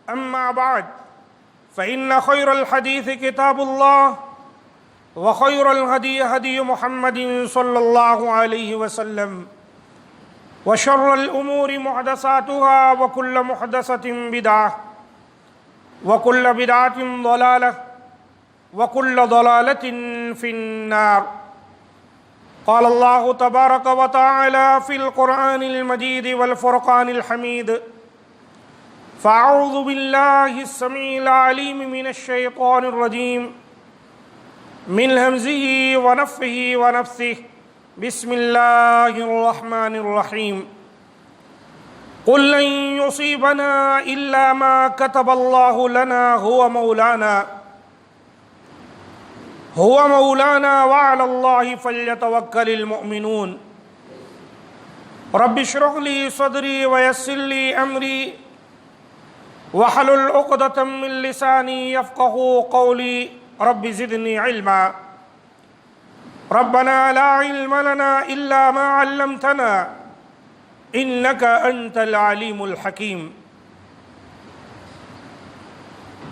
أما بعد فإن خير الحديث كتاب الله وخير الهدي هدي محمد صلى الله عليه وسلم وشر الأمور محدثاتها وكل محدثة بدعة وكل بدعة ضلالة وكل ضلالة في النار. قال الله تبارك وتعالى في القرآن المجيد والفرقان الحميد: فأعوذ بالله السميع العليم من الشيطان الرجيم من همزه ونفخه ونفثه. بسم الله الرحمن الرحيم. قل لن يصيبنا إلا ما كتب الله لنا هو مولانا وعلى الله فليتوكل المؤمنون. رب اشرح لي صدري ويسر لي أمري واحلل عقدة من لساني يفقهوا قولي. رب زدني علما. ربنا لا علم لنا إلا ما علمتنا إنك أنت العليم الحكيم.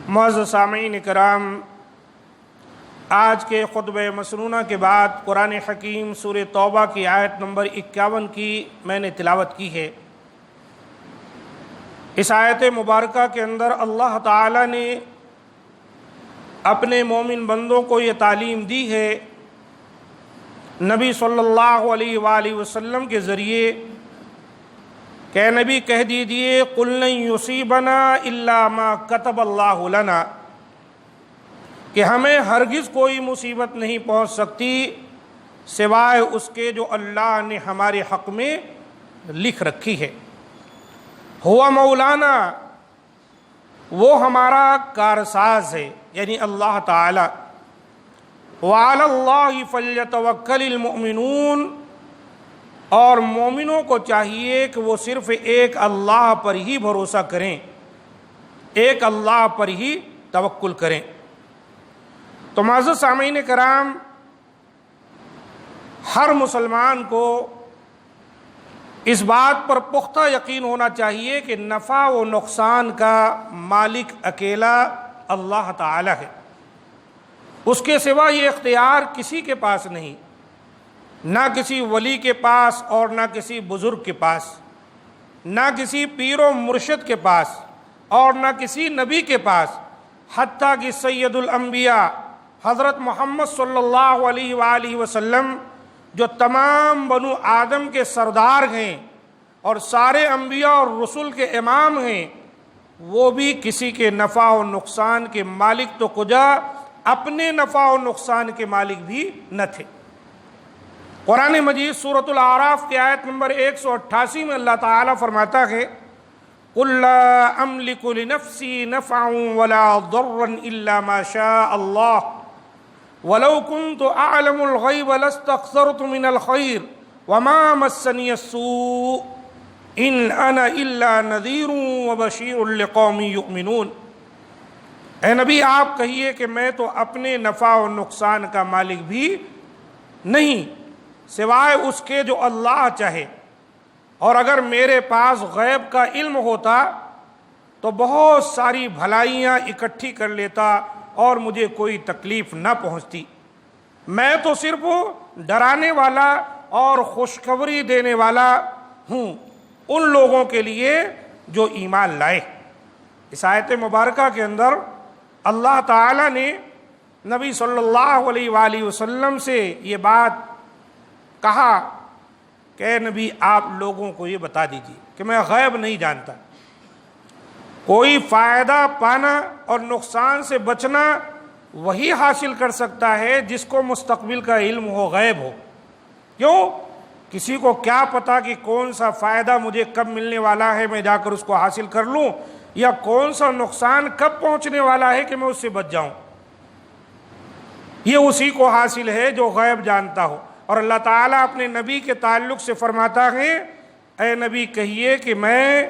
معزز سامعین کرام، آج کے خطبہ مسنونہ کے بعد قرآن حکیم سورہ توبہ کی آیت نمبر 51 کی میں نے تلاوت کی ہے۔ اس آیت مبارکہ کے اندر اللہ تعالیٰ نے اپنے مومن بندوں کو یہ تعلیم دی ہے، نبی صلی اللہ علیہ وآلہ وسلم کے ذریعے کہ اے نبی کہہ دیجئے قُلْ لَن يُصِيبَنَا إِلَّا مَا كَتَبَ اللَّهُ لَنَا، کہ ہمیں ہرگز کوئی مصیبت نہیں پہنچ سکتی سوائے اس کے جو اللہ نے ہمارے حق میں لکھ رکھی ہے۔ ہوا مولانا، وہ ہمارا کارساز ہے، یعنی اللہ تعالی۔ وعلی اللہ فلیتوکل المؤمنون، اور مومنوں کو چاہیے کہ وہ صرف ایک اللہ پر ہی بھروسہ کریں، ایک اللہ پر ہی توکل کریں۔ تو معزز سامعین کرام، ہر مسلمان کو اس بات پر پختہ یقین ہونا چاہیے کہ نفع و نقصان کا مالک اکیلا اللہ تعالی ہے، اس کے سوا یہ اختیار کسی کے پاس نہیں، نہ کسی ولی کے پاس اور نہ کسی بزرگ کے پاس، نہ کسی پیر و مرشد کے پاس اور نہ کسی نبی کے پاس، حتیٰ کہ سید الانبیاء حضرت محمد صلی اللہ علیہ وآلہ وسلم جو تمام بنو آدم کے سردار ہیں اور سارے انبیاء اور رسول کے امام ہیں، وہ بھی کسی کے نفع و نقصان کے مالک تو کجا اپنے نفع و نقصان کے مالک بھی نہ تھے۔ قرآن مجید سورۃ الاعراف کی آیت نمبر 188 میں اللہ تعالیٰ فرماتا ہے: قُلْ لَا أَمْلِكُ لِنَفْسِي نَفْعًا وَلَا ضَرًّا إِلَّا مَا شَاءَ اللَّهُ وَلَوْ كُنْتُ أَعْلَمُ الْغَيْبَ لَاسْتَكْثَرْتُ مِنَ الْخَيْرِ وَمَا مَسَّنِيَ السُّوءُ إِنْ أَنَا إِلَّا نَذِيرٌ وَبَشِيرٌ لِقَوْمٍ يُؤْمِنُونَ۔ اے نبی آپ کہیے کہ میں تو اپنے نفع و نقصان کا مالک بھی نہیں سوائے اس کے جو اللہ چاہے، اور اگر میرے پاس غیب کا علم ہوتا تو بہت ساری بھلائیاں اکٹھی کر لیتا اور مجھے کوئی تکلیف نہ پہنچتی۔ میں تو صرف ڈرانے والا اور خوشخبری دینے والا ہوں ان لوگوں کے لیے جو ایمان لائے۔ اس آیت مبارکہ کے اندر اللہ تعالیٰ نے نبی صلی اللہ علیہ وآلہ وسلم سے یہ بات کہا کہ اے نبی آپ لوگوں کو یہ بتا دیجیے کہ میں غیب نہیں جانتا، کوئی فائدہ پانا اور نقصان سے بچنا وہی حاصل کر سکتا ہے جس کو مستقبل کا علم ہو، غیب ہو۔ کیوں؟ کسی کو کیا پتا کہ کون سا فائدہ مجھے کب ملنے والا ہے میں جا کر اس کو حاصل کر لوں، یا کون سا نقصان کب پہنچنے والا ہے کہ میں اس سے بچ جاؤں۔ یہ اسی کو حاصل ہے جو غیب جانتا ہو۔ اور اللہ تعالیٰ اپنے نبی کے تعلق سے فرماتا ہے: اے نبی کہیے کہ میں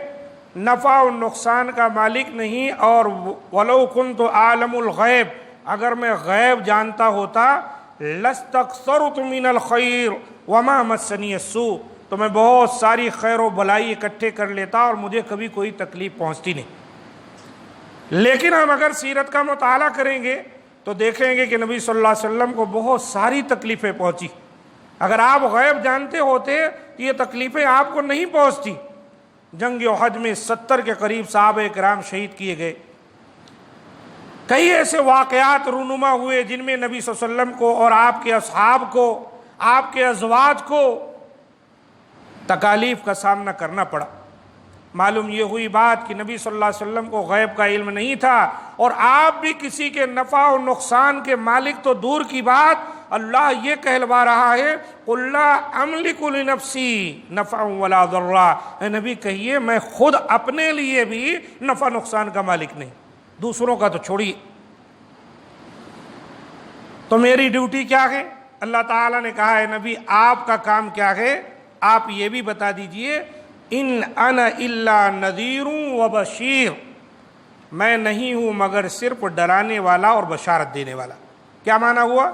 نفع و نقصان کا مالک نہیں، اور وَلَوْ كُنْتُ أَعْلَمُ الْغَيْبَ، اگر میں غیب جانتا ہوتا لَاسْتَكْثَرْتُ مِنَ الْخَيْرِ وَمَا مَسَّنِيَ السُّوءُ، تو میں بہت ساری خیر و بھلائی اکٹھے کر لیتا اور مجھے کبھی کوئی تکلیف پہنچتی نہیں۔ لیکن ہم اگر سیرت کا مطالعہ کریں گے تو دیکھیں گے کہ نبی صلی اللہ علیہ وسلم کو بہت ساری تکلیفیں پہنچی. اگر آپ غیب جانتے ہوتے تو یہ تکلیفیں آپ کو نہیں پہنچتی. جنگ احد میں 70 کے قریب صحابہ کرام شہید کیے گئے. کئی ایسے واقعات رونما ہوئے جن میں نبی صلی اللہ علیہ وسلم کو اور آپ کے اصحاب کو، آپ کے ازواج کو تکالیف کا سامنا کرنا پڑا. معلوم یہ ہوئی بات کہ نبی صلی اللہ علیہ وسلم کو غیب کا علم نہیں تھا، اور آپ بھی کسی کے نفع و نقصان کے مالک تو دور کی بات، اللہ یہ کہلوا رہا ہے قُلْ لَا أَمْلِكُ لِنَفْسِي نَفْعًا وَلَا ضَرًّا. اے نبی کہیے میں خود اپنے لیے بھی نفع نقصان کا مالک نہیں، دوسروں کا تو چھوڑیے. تو میری ڈیوٹی کیا ہے؟ اللہ تعالیٰ نے کہا ہے نبی آپ کا کام کیا ہے؟ آپ یہ بھی بتا دیجئے ان انا الا نذیر و بشیر، میں نہیں ہوں مگر صرف ڈرانے والا اور بشارت دینے والا. کیا معنی ہوا؟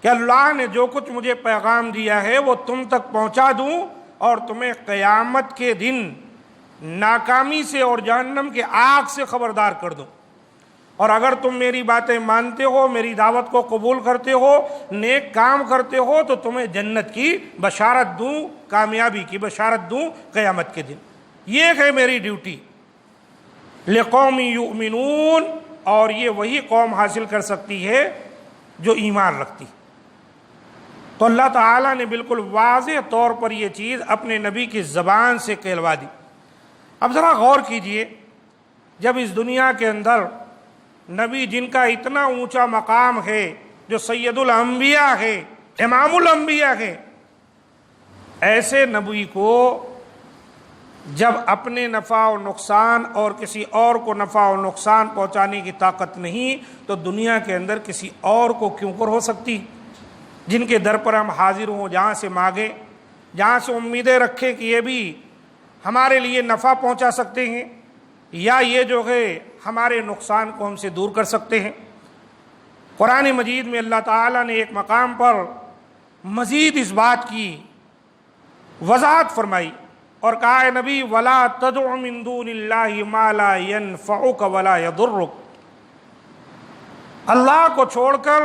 کہ اللہ نے جو کچھ مجھے پیغام دیا ہے وہ تم تک پہنچا دوں اور تمہیں قیامت کے دن ناکامی سے اور جہنم کے آگ سے خبردار کر دوں. اور اگر تم میری باتیں مانتے ہو، میری دعوت کو قبول کرتے ہو، نیک کام کرتے ہو تو تمہیں جنت کی بشارت دوں، کامیابی کی بشارت دوں قیامت کے دن. یہ ہے میری ڈیوٹی. لقوم یؤمنون، اور یہ وہی قوم حاصل کر سکتی ہے جو ایمان رکھتی. تو اللہ تعالیٰ نے بالکل واضح طور پر یہ چیز اپنے نبی کی زبان سے کہلوا دی. اب ذرا غور کیجئے، جب اس دنیا کے اندر نبی جن کا اتنا اونچا مقام ہے، جو سید الانبیاء ہے، امام الانبیاء ہے، ایسے نبی کو جب اپنے نفع و نقصان اور کسی اور کو نفع و نقصان پہنچانے کی طاقت نہیں تو دنیا کے اندر کسی اور کو کیوں کر ہو سکتی؟ جن کے در پر ہم حاضر ہوں، جہاں سے مانگیں، جہاں سے امیدیں رکھیں کہ یہ بھی ہمارے لیے نفع پہنچا سکتے ہیں یا یہ جو ہے ہمارے نقصان کو ہم سے دور کر سکتے ہیں. قرآن مجید میں اللہ تعالیٰ نے ایک مقام پر مزید اس بات کی وضاحت فرمائی اور کہا ہے نبی وَلَا تَدْعُ مِن دُونِ اللَّهِ مَا لَا يَنفَعُكَ وَلَا يَضُرُّكَ. اللہ کو چھوڑ کر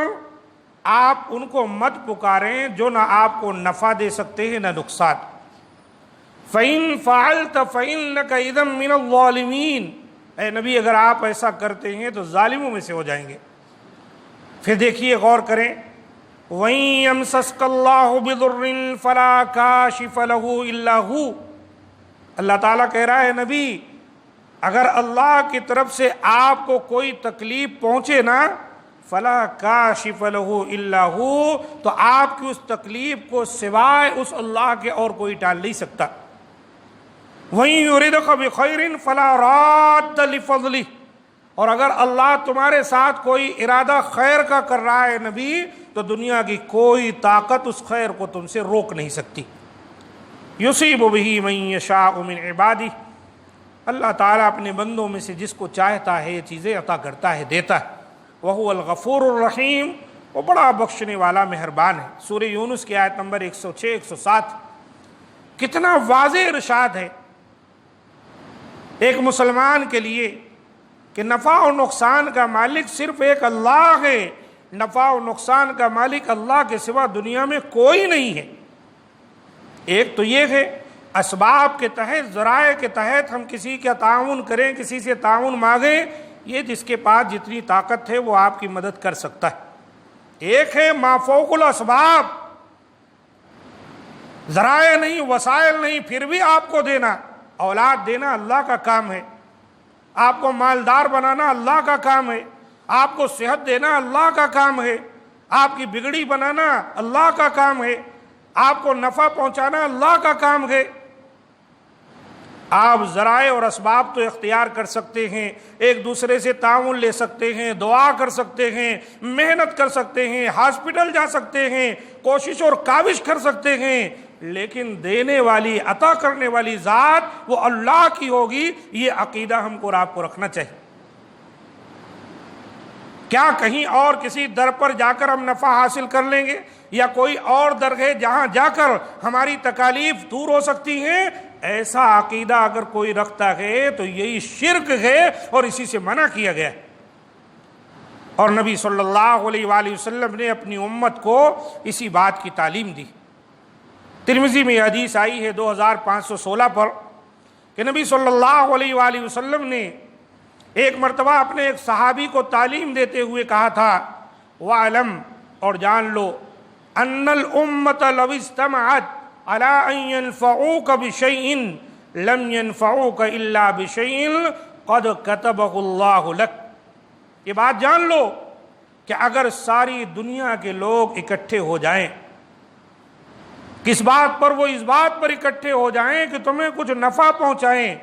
آپ ان کو مت پکاریں جو نہ آپ کو نفع دے سکتے ہیں نہ نقصان. فَإِن فَعَلْتَ فَإِنَّكَ إِذًا مِّنَ الظَّالِمِينَ. اے نبی اگر آپ ایسا کرتے ہیں تو ظالموں میں سے ہو جائیں گے. پھر دیکھیے، غور کریں، وَإِن يَمْسَسْكَ اللَّهُ بِضُرٍّ فَلَا كَاشِفَ لَهُ إِلَّا هُوَ. اللہ تعالیٰ کہہ رہا ہے نبی اگر اللہ کی طرف سے آپ کو کوئی تکلیف پہنچے نا، فَلَا كَاشِفَ لَهُ إِلَّا هُوَ، تو آپ کی اس تکلیف کو سوائے اس اللہ کے اور کوئی ٹال نہیں سکتا. وَإِن يُرِدْكَ بِخَيْرٍ فَلَا رَادَّ لِفَضْلِهِ. اور اگر اللہ تمہارے ساتھ کوئی ارادہ خیر کا کر رہا ہے نبی تو دنیا کی کوئی طاقت اس خیر کو تم سے روک نہیں سکتی. يُصِيبُ بِهِ مَن يَشَاءُ مِنْ عِبَادِهِ. اللہ تعالیٰ اپنے بندوں میں سے جس کو چاہتا ہے یہ چیزیں عطا کرتا ہے، دیتا ہے. وَهُوَ الْغَفُورُ الرَّحِيمُ. وہ بڑا بخشنے والا مہربان ہے. سورہ یونس کی آیت نمبر 106 107. کتنا واضح ارشاد ہے ایک مسلمان کے لیے کہ نفع و نقصان کا مالک صرف ایک اللہ ہے. نفع و نقصان کا مالک اللہ کے سوا دنیا میں کوئی نہیں ہے. ایک تو یہ ہے اسباب کے تحت، ذرائع کے تحت ہم کسی کا تعاون کریں، کسی سے تعاون مانگیں، یہ جس کے پاس جتنی طاقت ہے وہ آپ کی مدد کر سکتا ہے. ایک ہے ما فوق الاسباب، ذرائع نہیں، وسائل نہیں، پھر بھی آپ کو دینا. اولاد دینا اللہ کا کام ہے، آپ کو مالدار بنانا اللہ کا کام ہے، آپ کو صحت دینا اللہ کا کام ہے، آپ کی بگڑی بنانا اللہ کا کام ہے، آپ کو نفع پہنچانا اللہ کا کام ہے. آپ ذرائع اور اسباب تو اختیار کر سکتے ہیں، ایک دوسرے سے تعاون لے سکتے ہیں، دعا کر سکتے ہیں، محنت کر سکتے ہیں، ہاسپٹل جا سکتے ہیں، کوشش اور کاوش کر سکتے ہیں، لیکن دینے والی، عطا کرنے والی ذات وہ اللہ کی ہوگی. یہ عقیدہ ہم کو اور آپ کو رکھنا چاہیے. کیا کہیں اور کسی در پر جا کر ہم نفع حاصل کر لیں گے، یا کوئی اور در ہے جہاں جا کر ہماری تکالیف دور ہو سکتی ہیں؟ ایسا عقیدہ اگر کوئی رکھتا ہے تو یہی شرک ہے اور اسی سے منع کیا گیا ہے۔ اور نبی صلی اللہ علیہ وآلہ وسلم نے اپنی امت کو اسی بات کی تعلیم دی۔ ترمذی میں حدیث آئی ہے 2516 پر کہ نبی صلی اللہ علیہ وآلہ وسلم نے ایک مرتبہ اپنے ایک صحابی کو تعلیم دیتے ہوئے کہا تھا، وَعْلَمْ، اور جان لو، أَنَّ الْأُمَّةَ لَوِ اجْتَمَعَتْ عَلَىٰ أَن يَنْفَعُوكَ بِشَيْءٍ لَمْ يَنْفَعُوكَ إِلَّا بِشَيْءٍ قَدْ كَتَبَهُ اللَّهُ لَكَ۔ یہ بات جان لو کہ اگر ساری دنیا کے لوگ اکٹھے ہو جائیں، کس بات پر؟ وہ اس بات پر اکٹھے ہو جائیں کہ تمہیں کچھ نفع پہنچائیں،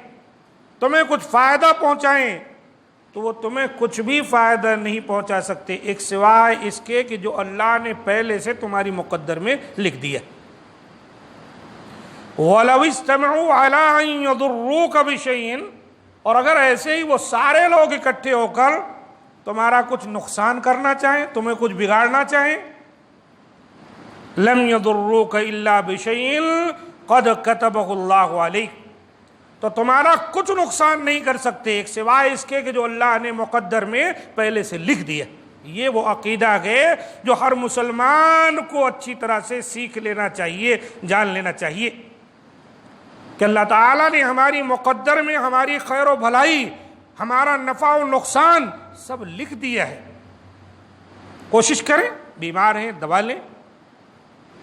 تمہیں کچھ فائدہ پہنچائیں، تو وہ تمہیں کچھ بھی فائدہ نہیں پہنچا سکتے ایک سوائے اس کے کہ جو اللہ نے پہلے سے تمہاری مقدر میں لکھ دیا۔ وَلَوِ اسْتَمَعُوا عَلَىٰ أَن يَضُرُّوكَ بِشَيْءٍ، اور اگر ایسے ہی وہ سارے لوگ اکٹھے ہو کر تمہارا کچھ نقصان کرنا چاہیں، تمہیں کچھ بگاڑنا چاہیں، لَمْ يَضُرُّوكَ إِلَّا بِشَيْءٍ قَدْ كَتَبَهُ اللَّهُ عَلَيْكَ، تو تمہارا کچھ نقصان نہیں کر سکتے ایک سوائے اس کے کہ جو اللہ نے مقدر میں پہلے سے لکھ دیا۔ یہ وہ عقیدہ ہے جو ہر مسلمان کو اچھی طرح سے سیکھ لینا چاہیے، جان لینا چاہیے کہ اللہ تعالیٰ نے ہماری مقدر میں ہماری خیر و بھلائی، ہمارا نفع و نقصان سب لکھ دیا ہے۔ کوشش کریں، بیمار ہیں دوا لیں،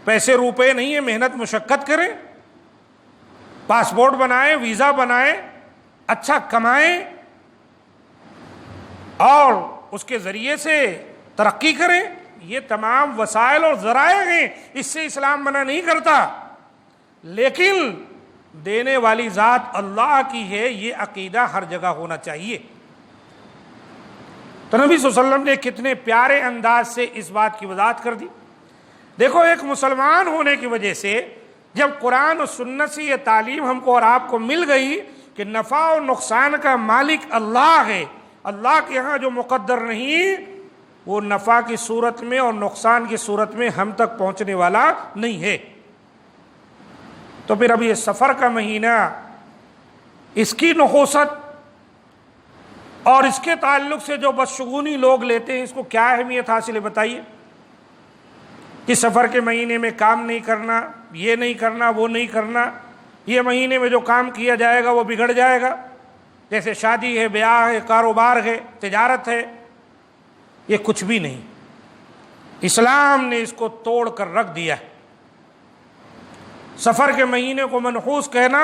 پیسے روپے نہیں ہیں محنت مشقت کریں، پاسپورٹ بنائیں، ویزا بنائیں، اچھا کمائیں اور اس کے ذریعے سے ترقی کریں۔ یہ تمام وسائل اور ذرائع ہیں، اس سے اسلام منع نہیں کرتا، لیکن دینے والی ذات اللہ کی ہے، یہ عقیدہ ہر جگہ ہونا چاہیے۔ تو نبی صلی اللہ علیہ وسلم نے کتنے پیارے انداز سے اس بات کی وضاحت کر دی۔ دیکھو، ایک مسلمان ہونے کی وجہ سے جب قرآن و سنت سے یہ تعلیم ہم کو اور آپ کو مل گئی کہ نفع و نقصان کا مالک اللہ ہے، اللہ کے ہاں جو مقدر نہیں وہ نفع کی صورت میں اور نقصان کی صورت میں ہم تک پہنچنے والا نہیں ہے، تو پھر اب یہ سفر کا مہینہ، اس کی نحوست اور اس کے تعلق سے جو بدشگونی لوگ لیتے ہیں، اس کو کیا اہمیت حاصل ہے بتائیے؟ کہ سفر کے مہینے میں کام نہیں کرنا، یہ نہیں کرنا، وہ نہیں کرنا، یہ مہینے میں جو کام کیا جائے گا وہ بگڑ جائے گا، جیسے شادی ہے، بیاہ ہے، کاروبار ہے، تجارت ہے، یہ کچھ بھی نہیں۔ اسلام نے اس کو توڑ کر رکھ دیا ہے۔ سفر کے مہینے کو منحوس کہنا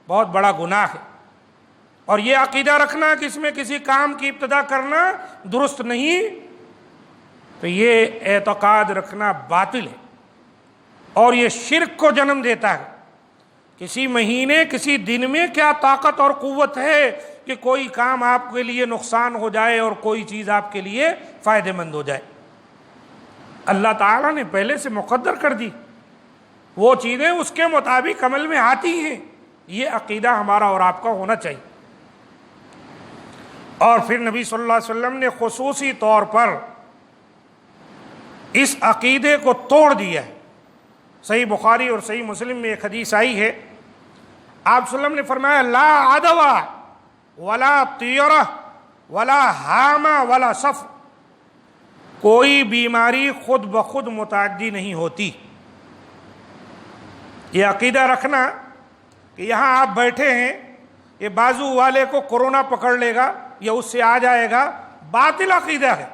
بہت بڑا گناہ ہے، اور یہ عقیدہ رکھنا کہ اس میں کسی کام کی ابتدا کرنا درست نہیں، تو یہ اعتقاد رکھنا باطل ہے اور یہ شرک کو جنم دیتا ہے۔ کسی مہینے، کسی دن میں کیا طاقت اور قوت ہے کہ کوئی کام آپ کے لیے نقصان ہو جائے اور کوئی چیز آپ کے لیے فائدہ مند ہو جائے؟ اللہ تعالیٰ نے پہلے سے مقدر کر دی، وہ چیزیں اس کے مطابق عمل میں آتی ہیں۔ یہ عقیدہ ہمارا اور آپ کا ہونا چاہیے۔ اور پھر نبی صلی اللہ علیہ وسلم نے خصوصی طور پر اس عقیدے کو توڑ دیا ہے۔ صحیح بخاری اور صحیح مسلم میں ایک حدیث آئی ہے، آپ صلی اللہ علیہ وسلم نے فرمایا، لا عدوى ولا طیرہ ولا ہامہ ولا صفر، کوئی بیماری خود بخود متعدی نہیں ہوتی۔ یہ عقیدہ رکھنا کہ یہاں آپ بیٹھے ہیں، یہ بازو والے کو کورونا پکڑ لے گا یا اس سے آ جائے گا، باطل عقیدہ ہے۔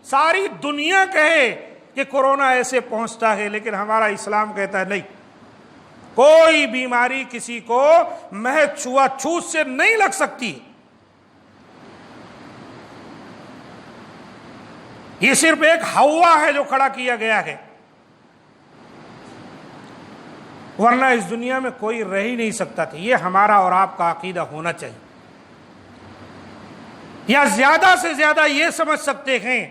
ساری دنیا کہے کہ کورونا ایسے پہنچتا ہے، لیکن ہمارا اسلام کہتا ہے نہیں، کوئی بیماری کسی کو محض چھوا چھوت سے نہیں لگ سکتی۔ یہ صرف ایک ہوا ہے جو کھڑا کیا گیا ہے، ورنہ اس دنیا میں کوئی رہ ہی نہیں سکتا تھا۔ یہ ہمارا اور آپ کا عقیدہ ہونا چاہیے۔ یا زیادہ سے زیادہ یہ سمجھ سکتے ہیں،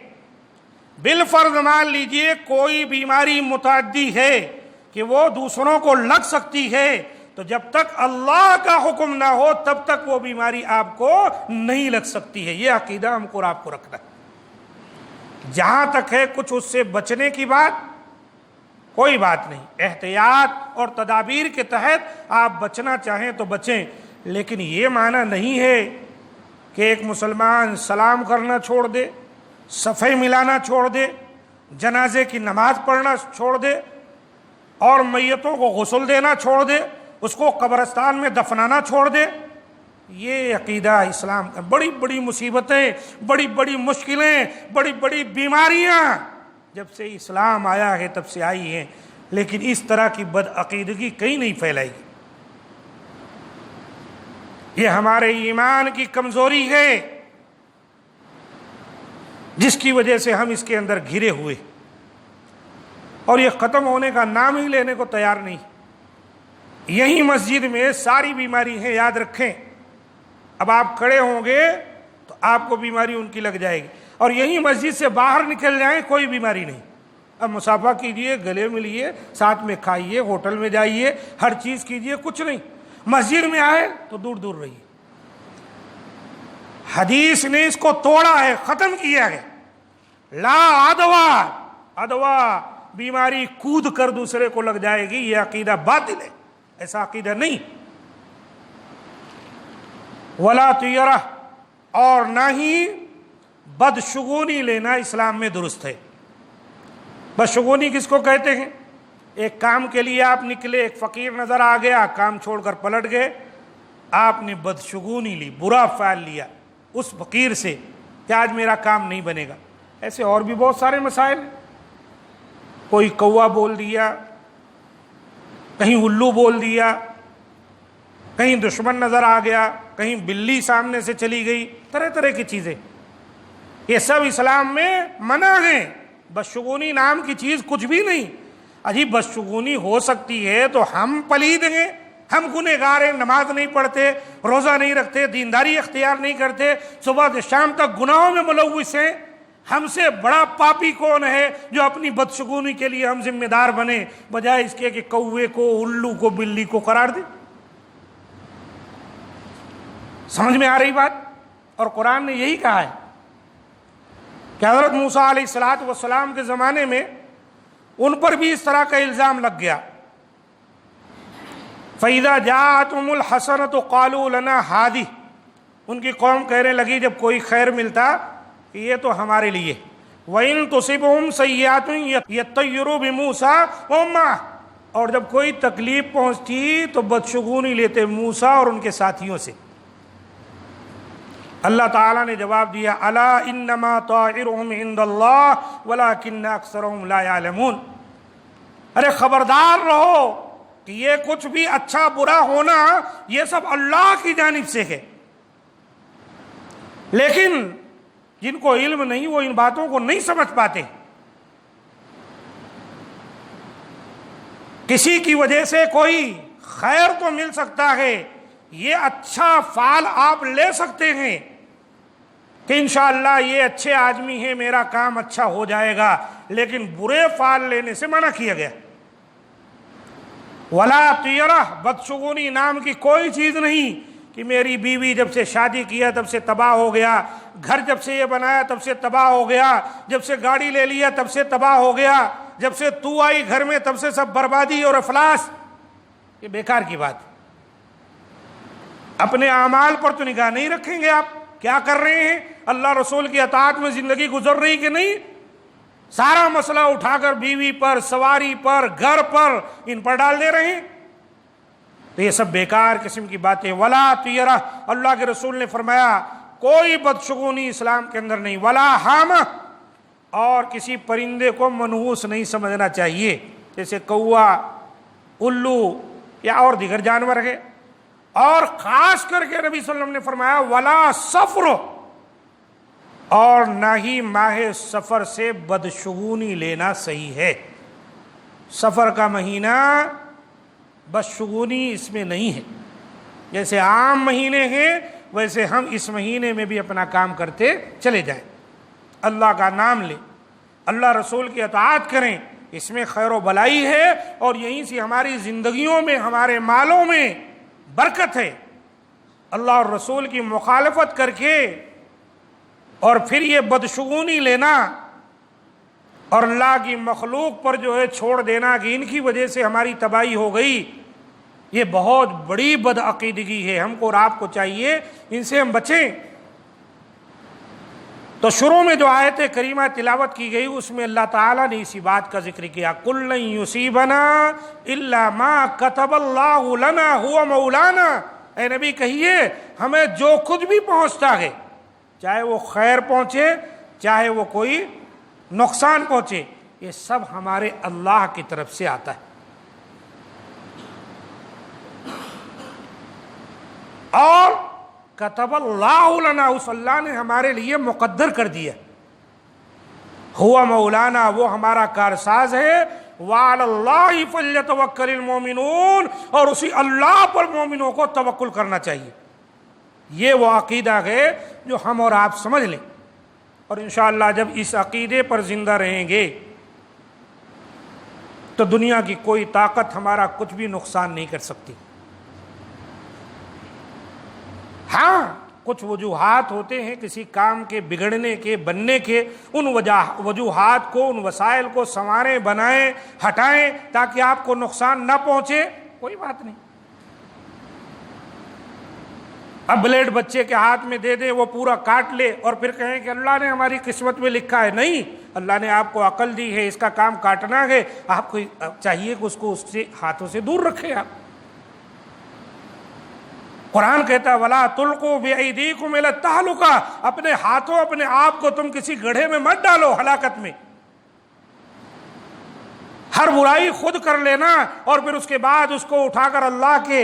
بالفرض مان لیجئے کوئی بیماری متعدی ہے کہ وہ دوسروں کو لگ سکتی ہے، تو جب تک اللہ کا حکم نہ ہو تب تک وہ بیماری آپ کو نہیں لگ سکتی ہے۔ یہ عقیدہ ہم کو اور آپ کو رکھنا ہے۔ جہاں تک ہے کچھ اس سے بچنے کی بات، کوئی بات نہیں، احتیاط اور تدابیر کے تحت آپ بچنا چاہیں تو بچیں، لیکن یہ معنی نہیں ہے کہ ایک مسلمان سلام کرنا چھوڑ دے، صفحے ملانا چھوڑ دے، جنازے کی نماز پڑھنا چھوڑ دے، اور میتوں کو غسل دینا چھوڑ دے، اس کو قبرستان میں دفنانا چھوڑ دے۔ یہ عقیدہ اسلام کا، بڑی بڑی مصیبتیں، بڑی بڑی مشکلیں، بڑی بڑی بیماریاں جب سے اسلام آیا ہے تب سے آئی ہیں، لیکن اس طرح کی بدعقیدگی کہیں نہیں پھیلائی گی۔ یہ ہمارے ایمان کی کمزوری ہے جس کی وجہ سے ہم اس کے اندر گھرے ہوئے، اور یہ ختم ہونے کا نام ہی لینے کو تیار نہیں۔ یہی مسجد میں ساری بیماری ہیں، یاد رکھیں۔ اب آپ کھڑے ہوں گے تو آپ کو بیماری ان کی لگ جائے گی، اور یہی مسجد سے باہر نکل جائیں کوئی بیماری نہیں۔ اب مصافحہ کیجئے، گلے ملیے، ساتھ میں کھائیے، ہوٹل میں جائیے، ہر چیز کیجئے، کچھ نہیں۔ مسجد میں آئے تو دور دور رہیے۔ حدیث نے اس کو توڑا ہے، ختم کیا ہے۔ لا عدوا، بیماری کود کر دوسرے کو لگ جائے گی، یہ عقیدہ باطل ہے، ایسا عقیدہ نہیں۔ ولا طیرہ، اور نہ ہی بدشگونی لینا اسلام میں درست ہے۔ بدشگونی کس کو کہتے ہیں؟ ایک کام کے لیے آپ نکلے، ایک فقیر نظر آ گیا، کام چھوڑ کر پلٹ گئے، آپ نے بدشگونی لی، برا فعل لیا اس فقیر سے کہ آج میرا کام نہیں بنے گا۔ ایسے اور بھی بہت سارے مسائل ہیں۔ کوئی کوا بول دیا، کہیں الو بول دیا، کہیں دشمن نظر آ گیا، کہیں بلی سامنے سے چلی گئی، طرح طرح کی چیزیں، یہ سب اسلام میں منع ہیں۔ بدشگونی نام کی چیز کچھ بھی نہیں۔ عجیب بدشگونی ہو سکتی ہے تو ہم پلید ہیں، ہم گنہگار ہیں، نماز نہیں پڑھتے، روزہ نہیں رکھتے، دینداری اختیار نہیں کرتے، صبح سے شام تک گناہوں میں ملوث ہیں۔ ہم سے بڑا پاپی کون ہے جو اپنی بدشگونی کے لیے ہم ذمہ دار بنے، بجائے اس کے کہ کوے کو، الو کو، بلی کو قرار دے؟ سمجھ میں آ رہی بات؟ اور قرآن نے یہی کہا ہے کہ حضرت موسیٰ علیہ السلام کے زمانے میں ان پر بھی اس طرح کا الزام لگ گیا۔ فَإِذَا جَاءَتْهُمُ الْحَسَنَةُ قَالُوا لَنَا هَٰذِهِ، ان کی قوم کہنے لگی جب کوئی خیر ملتا کہ یہ تو ہمارے لیے۔ وَإِن تُصِبْهُمْ سَيِّئَةٌ يَطَّيَّرُوا بِمُوسَىٰ وَمَن مَّعَهُ، اور جب کوئی تکلیف پہنچتی تو بدشگونی لیتے موسیٰ اور ان کے ساتھیوں سے۔ اللہ تعالیٰ نے جواب دیا، الا انما طائرهم عند اللہ ولکن اکثرهم لا يعلمون، ارے خبردار رہو کہ یہ کچھ بھی اچھا برا ہونا یہ سب اللہ کی جانب سے ہے، لیکن جن کو علم نہیں وہ ان باتوں کو نہیں سمجھ پاتے۔ کسی کی وجہ سے کوئی خیر تو مل سکتا ہے، یہ اچھا فعل آپ لے سکتے ہیں کہ انشاءاللہ یہ اچھے آدمی ہیں، میرا کام اچھا ہو جائے گا، لیکن برے فعل لینے سے منع کیا گیا۔ ولا طیرہ، بدشگونی نام کی کوئی چیز نہیں کہ میری بیوی جب سے شادی کیا تب سے تباہ ہو گیا، گھر جب سے یہ بنایا تب سے تباہ ہو گیا، جب سے گاڑی لے لیا تب سے تباہ ہو گیا، جب سے تو آئی گھر میں تب سے سب بربادی اور افلاس۔ یہ بیکار کی بات۔ اپنے اعمال پر تو نگاہ نہیں رکھیں گے آپ، کیا کر رہے ہیں؟ اللہ رسول کی اطاعت میں زندگی گزر رہی کہ نہیں؟ سارا مسئلہ اٹھا کر بیوی پر، سواری پر، گھر پر، ان پر ڈال دے رہے ہیں۔ تو یہ سب بیکار قسم کی باتیں۔ ولا طیرہ، اللہ کے رسول نے فرمایا کوئی بدشگونی اسلام کے اندر نہیں۔ ولا ہامہ، اور کسی پرندے کو منحوس نہیں سمجھنا چاہیے، جیسے کوا، الو یا اور دیگر جانور ہے۔ اور خاص کر کے نبی صلی اللہ علیہ وسلم نے فرمایا ولا صفر، اور نہ ہی ماہ سفر سے بدشگونی لینا صحیح ہے۔ سفر کا مہینہ بدشگونی اس میں نہیں ہے، جیسے عام مہینے ہیں ویسے ہم اس مہینے میں بھی اپنا کام کرتے چلے جائیں، اللہ کا نام لیں، اللہ رسول کی اطاعت کریں، اس میں خیر و بلائی ہے، اور یہیں سے ہماری زندگیوں میں، ہمارے مالوں میں برکت ہے۔ اللہ اور رسول کی مخالفت کر کے اور پھر یہ بدشگونی لینا اور اللہ کی مخلوق پر جو ہے چھوڑ دینا کہ ان کی وجہ سے ہماری تباہی ہو گئی، یہ بہت بڑی بدعقیدگی ہے۔ ہم کو اور آپ کو چاہیے ان سے ہم بچیں۔ تو شروع میں جو آیت کریمہ تلاوت کی گئی اس میں اللہ تعالیٰ نے اسی بات کا ذکر کیا، قُل لَن يُصِيبَنَا إِلَّا مَا كَتَبَ اللَّهُ لَنَا هُوَ مَوْلَانَا، اے نبی کہیے ہمیں جو کچھ بھی پہنچتا ہے، چاہے وہ خیر پہنچے چاہے وہ کوئی نقصان پہنچے، یہ سب ہمارے اللہ کی طرف سے آتا ہے۔ اور کتب اللہ لنا، اس اللہ نے ہمارے لیے مقدر کر دیا، ہوا مولانا، وہ ہمارا کارساز ہے، وعلی اللہ فلیتوکل المؤمنون، اور اسی اللہ پر مومنوں کو توکل کرنا چاہیے۔ یہ وہ عقیدہ ہے جو ہم اور آپ سمجھ لیں، اور انشاءاللہ جب اس عقیدے پر زندہ رہیں گے تو دنیا کی کوئی طاقت ہمارا کچھ بھی نقصان نہیں کر سکتی۔ ہاں کچھ وجوہات ہوتے ہیں کسی کام کے بگڑنے کے، بننے کے، ان وجوہات کو، ان وسائل کو سنواریں، بنائیں، ہٹائیں تاکہ آپ کو نقصان نہ پہنچے، کوئی بات نہیں۔ اب بلیڈ بچے کے ہاتھ میں دے دیں، وہ پورا کاٹ لے اور پھر کہیں کہ اللہ نے ہماری قسمت میں لکھا ہے، نہیں، اللہ نے آپ کو عقل دی ہے، اس کا کام کاٹنا ہے، آپ کو چاہیے کہ اس کو اس سے ہاتھوں سے دور رکھیں۔ آپ قرآن کہتا ہے وَلَا تُلْقُوا بِأَيْدِيكُمْ إِلَى التَّهْلُكَةِ، اپنے ہاتھوں اپنے آپ کو تم کسی گڑھے میں مت ڈالو، ہلاکت میں۔ ہر برائی خود کر لینا اور پھر اس کے بعد اس کو اٹھا کر اللہ کے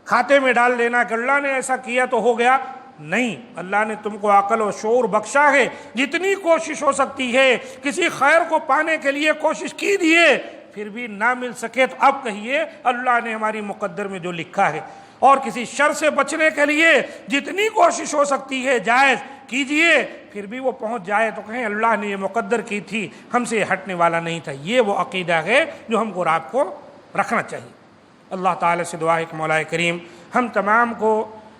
کھاتے میں ڈال دینا کہ اللہ نے ایسا کیا تو ہو گیا، نہیں، اللہ نے تم کو عقل و شعور بخشا ہے، جتنی کوشش ہو سکتی ہے کسی خیر کو پانے کے لیے کوشش کیجیے، پھر بھی نہ مل سکے تو اب کہیے اللہ نے ہماری مقدر میں جو لکھا ہے، اور کسی شر سے بچنے کے لیے جتنی کوشش ہو سکتی ہے جائز کیجئے، پھر بھی وہ پہنچ جائے تو کہیں اللہ نے یہ مقدر کی تھی، ہم سے ہٹنے والا نہیں تھا۔ یہ وہ عقیدہ ہے جو ہم کو اور آپ کو رکھنا چاہیے۔ اللہ تعالیٰ سے دعا ہے کہ مولا کریم ہم تمام کو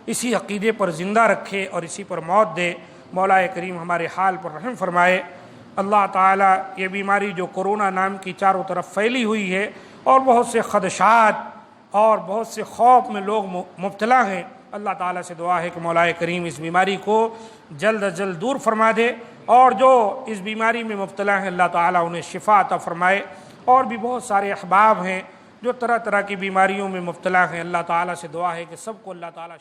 اسی عقیدے پر زندہ رکھے اور اسی پر موت دے۔ مولا کریم ہمارے حال پر رحم فرمائے۔ اللہ تعالیٰ یہ بیماری جو کرونا نام کی چاروں طرف پھیلی ہوئی ہے اور بہت سے خدشات اور بہت سے خوف میں لوگ مبتلا ہیں، اللہ تعالیٰ سے دعا ہے کہ مولا کریم اس بیماری کو جلد از جلد دور فرما دے، اور جو اس بیماری میں مبتلا ہیں اللہ تعالیٰ انہیں شفا عطا فرمائے۔ اور بھی بہت سارے احباب ہیں جو طرح طرح کی بیماریوں میں مبتلا ہیں، اللہ تعالیٰ سے دعا ہے کہ سب کو اللہ تعالیٰ